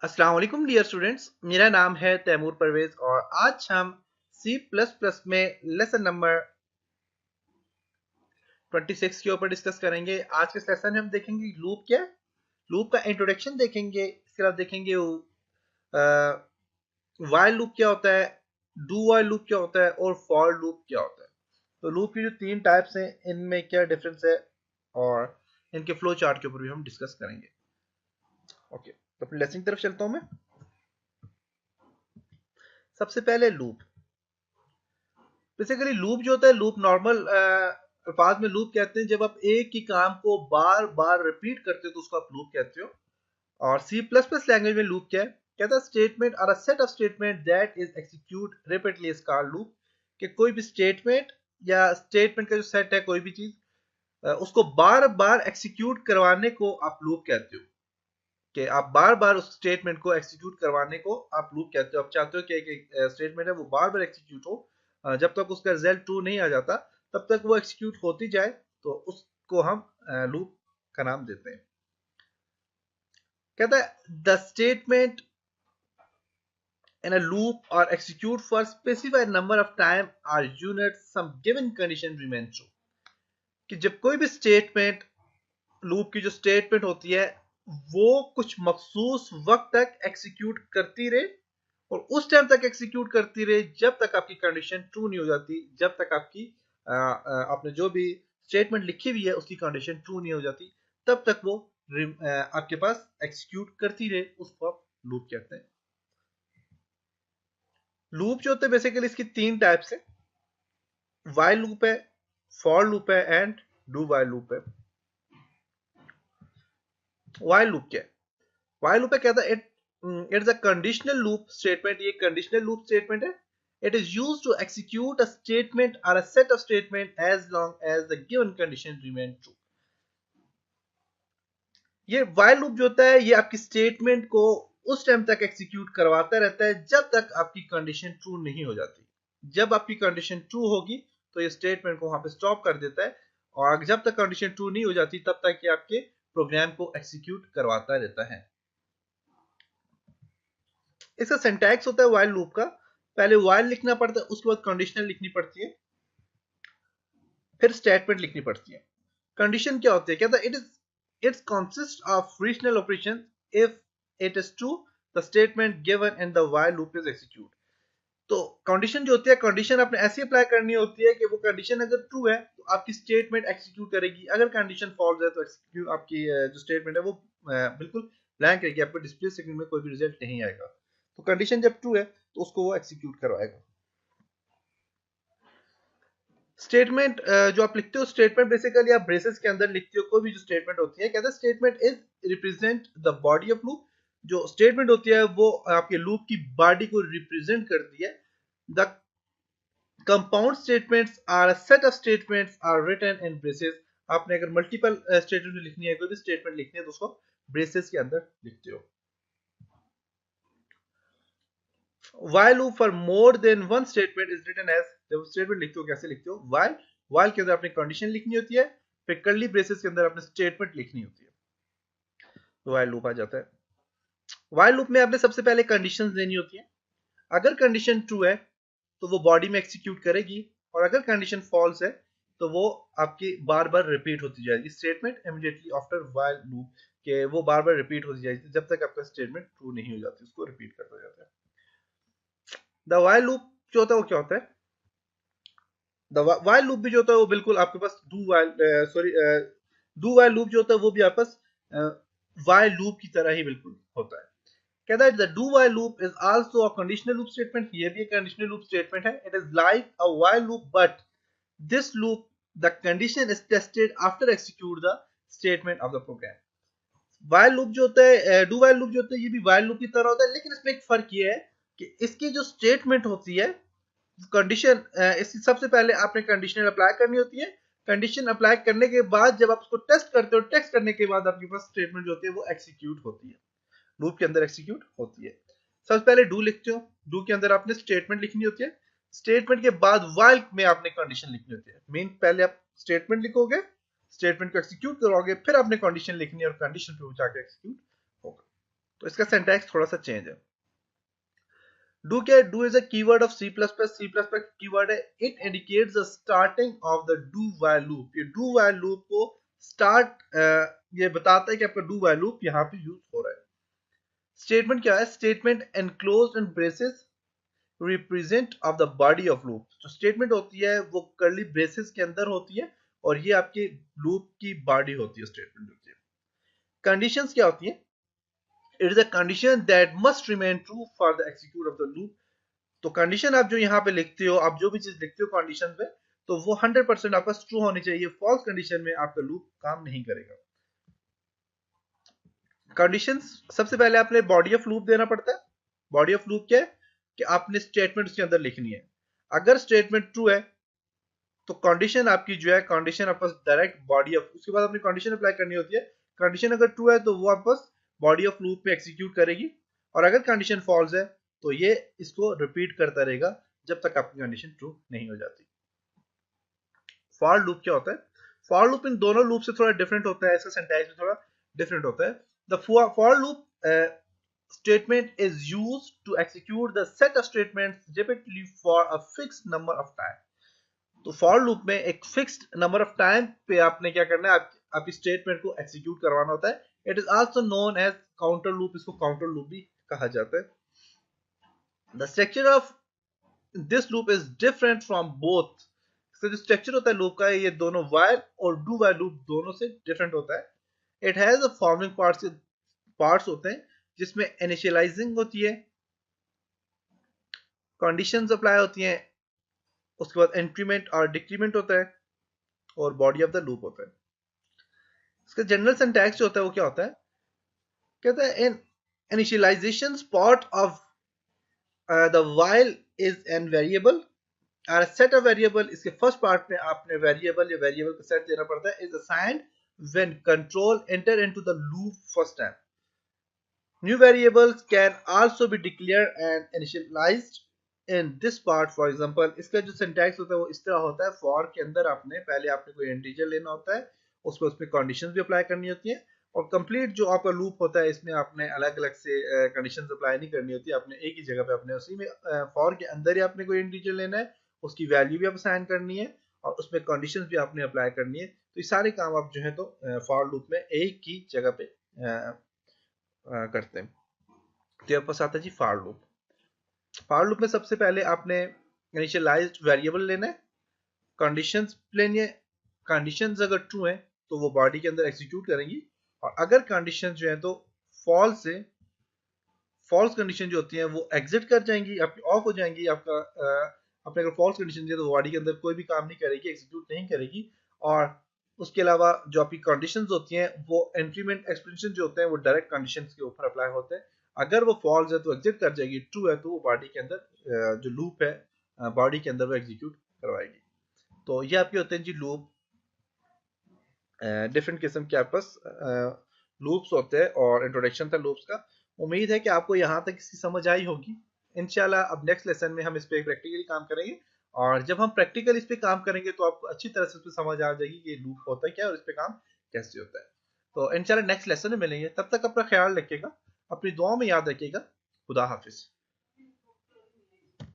अस्सलाम वालेकुम dear students, मेरा नाम है तैमूर परवेज और आज हम C++ में लेसन नंबर 26 के ऊपर डिस्कस करेंगे। आज के सेशन में हम देखेंगे लूप क्या है, लूप का इंट्रोडक्शन देखेंगे, इसके बाद देखेंगे व्हाइल लूप क्या होता है, डू व्हाइल लूप क्या होता है और फॉर लूप क्या होता है। तो लूप की जो तीन टाइप्स हैं इनमें क्या डिफरेंस है और इनके फ्लो चार्ट के ऊपर भी हम डिस्कस करेंगे। ओके, तो अपनी लेसन की तरफ चलता हूं मैं। सबसे पहले लूप। बेसिकली लूप जो होता है, लूप नॉर्मल अल्फाज में लूप कहते हैं जब आप एक ही काम को बार बार रिपीट करते हो तो उसको आप लूप कहते हो। और सी प्लस प्लस लैंग्वेज में लूप क्या है, कहता है स्टेटमेंट और a set of statement that is execute repeatedly is called loop. कि कोई भी स्टेटमेंट या स्टेटमेंट का जो सेट है, कोई भी चीज उसको बार बार एक्सिक्यूट करवाने को आप लूप कहते हो। कि आप बार बार उस स्टेटमेंट को एक्सिक्यूट करवाने को आप लूप कहते हो। आप चाहते हो कि एक स्टेटमेंट है वो बार बार एक्सिक्यूट हो, जब तक उसका रिजल्ट ट्रू नहीं आ जाता तब तक वो एक्सिक्यूट होती जाए, तो उसको हम लूप का नाम देते हैं। कहता है the statement in a loop or execute for specified number of time or units some given condition remain true। कि जब कोई भी स्टेटमेंट, लूप की जो स्टेटमेंट होती है वो कुछ मखसूस वक्त तक एग्जीक्यूट करती रहे और उस टाइम तक एग्जीक्यूट करती रहे जब तक आपकी कंडीशन ट्रू नहीं हो जाती, जब तक आपकी आपने जो भी स्टेटमेंट लिखी हुई है उसकी कंडीशन ट्रू नहीं हो जाती, तब तक वो आपके पास एग्जीक्यूट करती रहे, उसको आप लूप कहते हैं। लूप जो होते हैं बेसिकली इसकी तीन टाइप्स है, व्हाइल लूप है, फॉर लूप है एंड डू व्हाइल लूप है। व्हाइल लूप क्या है? व्हाइल लूप है कहता है it's a conditional loop statement. ये कंडीशनल लूप स्टेटमेंट है। It is used to execute a statement और a set of statements as long as the given condition remain true. ये while loop जो होता है ये आपकी स्टेटमेंट को उस टाइम तक एक्सिक्यूट करवाता रहता है जब तक आपकी कंडीशन ट्रू नहीं हो जाती। जब आपकी कंडीशन ट्रू होगी तो ये स्टेटमेंट को वहां पे स्टॉप कर देता है, और जब तक कंडीशन ट्रू नहीं हो जाती तब तक ये आपके प्रोग्राम को एक्सिक्यूट करवाता रहता है। इसका सिंटैक्स होता है व्हाइल लूप का, पहले व्हाइल लिखना पड़ता है, उसके बाद कंडीशनल लिखनी पड़ती है, फिर स्टेटमेंट लिखनी पड़ती है। कंडीशन क्या होती है? कहता है it's consist of relational operation if it is true the statement given in the while loop is execute. तो कंडीशन जो होती है, कंडीशन आपने ऐसी अप्लाई करनी होती है कि वो कंडीशन अगर ट्रू है तो आपकी स्टेटमेंट एक्सिक्यूट करेगी, अगर कंडीशन फॉल्स है तो एक्सिक्यूट आपकी जो स्टेटमेंट है वो बिल्कुल ब्लैंक रहेगी, आपको डिस्प्ले स्क्रीन में कोई भी रिजल्ट नहीं आएगा। तो कंडीशन जब ट्रू है तो उसको वो एक्सिक्यूट करवाएगा। स्टेटमेंट जो आप लिखते हो, स्टेटमेंट बेसिकली आप ब्रेसेस के अंदर लिखते हो, कोई भी जो स्टेटमेंट होती है, कहते हैं statement is represent the body of loop. जो स्टेटमेंट होती है वो आपके लूप की बॉडी को रिप्रेजेंट करती है। The compound statements are a set of statements are written in braces. आपने अगर मल्टीपल स्टेटमेंट लिखनी है, कोई भी स्टेटमेंट लिखनी है तो उसको ब्रेसेस के अंदर लिखते हो। while loop for more than one statement is written as, जब स्टेटमेंट लिखते हो कैसे लिखते हो? while के अंदर आपने कंडीशन लिखनी होती है, फिर कर्ली ब्रेसेस के अंदर आपने स्टेटमेंट लिखनी होती है, तो while लूप आ जाता है। while लूप में आपने सबसे पहले कंडीशंस देनी होती है। अगर कंडीशन ट्रू है तो वो बॉडी में एक्सिक्यूट करेगी, और अगर कंडीशन फॉल्स है तो वो आपकी बार बार रिपीट होती जाएगी statement immediately after while loop, के वो बार बार रिपीट होती जाएगी जब तक आपका स्टेटमेंट ट्रू नहीं हो जाती, उसको रिपीट करता जाता है। द while लूप जो होता है वो क्या होता है? वाइल लूप भी जो होता है वो बिल्कुल आपके पास डू वाइल लूप जो होता है वो भी आपके पास वाइल लूप की तरह ही बिल्कुल होता है। कहता है the do while loop is also a conditional loop statement. ये भी एक कंडीशनल लूप स्टेटमेंट है। It is like a while loop but this loop the condition is tested after execute the statement of the program. While loop जो होता है, do while loop जो होता है, ये भी वाइल लूप की तरह होता है, लेकिन इसमें एक फर्क ये है कि इसकी जो स्टेटमेंट होती है, कंडीशन इसकी सबसे पहले आपने कंडीशनल अप्लाई करनी होती है। कंडीशन अप्लाई करने के बाद जब आप उसको टेस्ट करते हो, टेस्ट करने के बाद आपके पास स्टेटमेंट जो होती है वो एक्सिक्यूट होती है, लूप के अंदर एक्सिक्यूट होती है। सबसे पहले डू लिखते हो, डू के अंदर आपने स्टेटमेंट लिखनी होती है, स्टेटमेंट के बाद व्हाइल में आपने कंडीशन लिखनी होती है। मीन पहले आप स्टेटमेंट लिखोगे, स्टेटमेंट को एक्सिक्यूट करोगे, फिर आपने कंडीशन लिखनी है और कंडीशन पे जाके एक्सिक्यूट होगा। तो इसका सिंटैक्स थोड़ा सा चेंज है। डू क्या है? Do is a keyword of C plus plus. C plus plus keyword है। It indicates the starting of the do while loop. ये डू वाइल लूप को स्टार्ट ये बताता है कि आपका डू वाइल लूप यहाँ पे यूज हो रहा है। स्टेटमेंट क्या है? Statement enclosed in braces represent of the body of loop. जो स्टेटमेंट होती है वो कर्ली ब्रेसेस के अंदर होती है और ये आपके लूप की बॉडी होती है, स्टेटमेंट होती है। कंडीशंस क्या होती है? It is a condition that must remain true for the execute of the loop. तो कंडीशन आप जो यहाँ पे लिखते हो, आप जो भी चीज लिखते हो कंडीशन पे, तो वो 100% आपका ट्रू होनी चाहिए। फॉल्स कंडीशन में आपका लूप काम नहीं करेगा। कंडीशंस, सबसे पहले आपने बॉडी ऑफ लूप देना पड़ता है। बॉडी ऑफ लूप क्या है? कि आपने स्टेटमेंट उसके अंदर लिखनी है। अगर स्टेटमेंट ट्रू है तो कंडीशन आपकी जो है, कंडीशन आपका डायरेक्ट बॉडी ऑफ, उसके बाद अपनी कंडीशन अप्लाई करनी होती है। कंडीशन अगर ट्रू है तो वो आपस बॉडी ऑफ लूप पे एग्जीक्यूट करेगी, और अगर कंडीशन फॉल्स है तो ये इसको रिपीट करता रहेगा जब तक आपकी कंडीशन ट्रू नहीं हो जाती। फॉर लूप क्या होता है? फॉर लूप इन दोनों लूप से थोड़ा डिफरेंट होता है, इसका सिंटैक्स भी थोड़ा डिफरेंट होता है। The for loop statement is used to execute the set of statements repeatedly for a fixed number of time। तो फॉर लूप में एक फिक्स्ड नंबर ऑफ टाइम पे आपने क्या करना है, आपकी स्टेटमेंट को एग्जीक्यूट करवाना होता है। It is also known as counter loop. इसको काउंटर लूप भी कहा जाता है। The structure of this loop is different from both. इसका जो स्ट्रक्चर होता है लूप का, ये दोनों वाइल और डू वाइल लूप दोनों से डिफरेंट होता है। It has a forming parts होते हैं जिसमें इनिशियलाइजिंग होती है, कंडीशंस अप्लाई होती हैं, उसके बाद इंक्रीमेंट और डिक्रीमेंट होता है, और बॉडी ऑफ द लूप होता है। इसका जनरल सिंटैक्स जो होता है वो क्या होता है? कहता है in initialization part of the while is an variable और सेट ऑफ वेरिएबल। इसके फर्स्ट पार्ट में आपने वेरिएबल या वेरिएबल का सेट देना पड़ता है। Is assigned when control enter into the loop first time. New variables can also be declared and initialised in this part. For example, इसका जो सिंटैक्स होता है वो इस तरह होता है। फॉर के अंदर आपने कोई इंटीजर लेना होता है, उसमें कंडीशंस भी अप्लाई करनी होती है, और कंप्लीट जो आपका लूप होता है इसमें आपने अलग अलग से कंडीशंस अप्लाई नहीं करनी होती। आपने एक ही जगह पे अपने उसी में फॉर के अंदर ही आपने कोई इंटीजर लेना है, उसकी वैल्यू भी आप असाइन करनी है, और उसमें कंडीशंस भी आपने अप्लाई करनी है। तो ये सारे काम आप जो है तो फॉर लूप में एक ही जगह पे करते हैं। तो आपके पास आता है जी फॉर लूप। फॉर लूप में सबसे पहले आपने इनिशियलाइज्ड वेरिएबल लेना है, कंडीशंस लेनी है। कंडीशंस अगर ट्रू है तो वो बॉडी के अंदर एग्जीक्यूट करेंगी, और अगर कंडीशंस जो है तो फॉल्स है, फॉल्स कंडीशन जो होती है वो एग्जिट कर जाएंगी, आपकी ऑफ हो जाएंगी। आपका आपने अगर फॉल्स कंडीशन दिया तो बॉडी के अंदर कोई भी काम नहीं करेगी, एग्जीक्यूट नहीं करेगी। और उसके अलावा जो आपकी कंडीशंस होती हैं वो इंक्रीमेंट एक्सपेंशन जो होते हैं वो डायरेक्ट कंडीशंस के ऊपर अप्लाई होते हैं। अगर वो फॉल्स है तो एग्जिट कर जाएगी, ट्रू है तो वो बॉडी के अंदर जो लूप है बॉडी के अंदर वो एग्जीक्यूट करवाएगी। तो ये आपके होते हैं जी लूप। डिफरेंट किस्म के आपके पास लूप्स होते हैं, और इंट्रोडक्शन था लूप्स का। उम्मीद है कि आपको यहाँ तक इसकी समझ आई होगी। इंशाल्लाह अब नेक्स्ट लेसन में हम इस पे प्रैक्टिकली काम करेंगे, और जब हम प्रैक्टिकल इस पे काम करेंगे तो आपको अच्छी तरह से इस पे समझ आ जाएगी कि लूप होता है क्या और इस पे काम कैसे होता है। तो इंशाल्लाह नेक्स्ट लेसन में मिलेंगे, तब तक अपना ख्याल रखिएगा, अपनी दुआ में याद रखिएगा। खुदा हाफिज।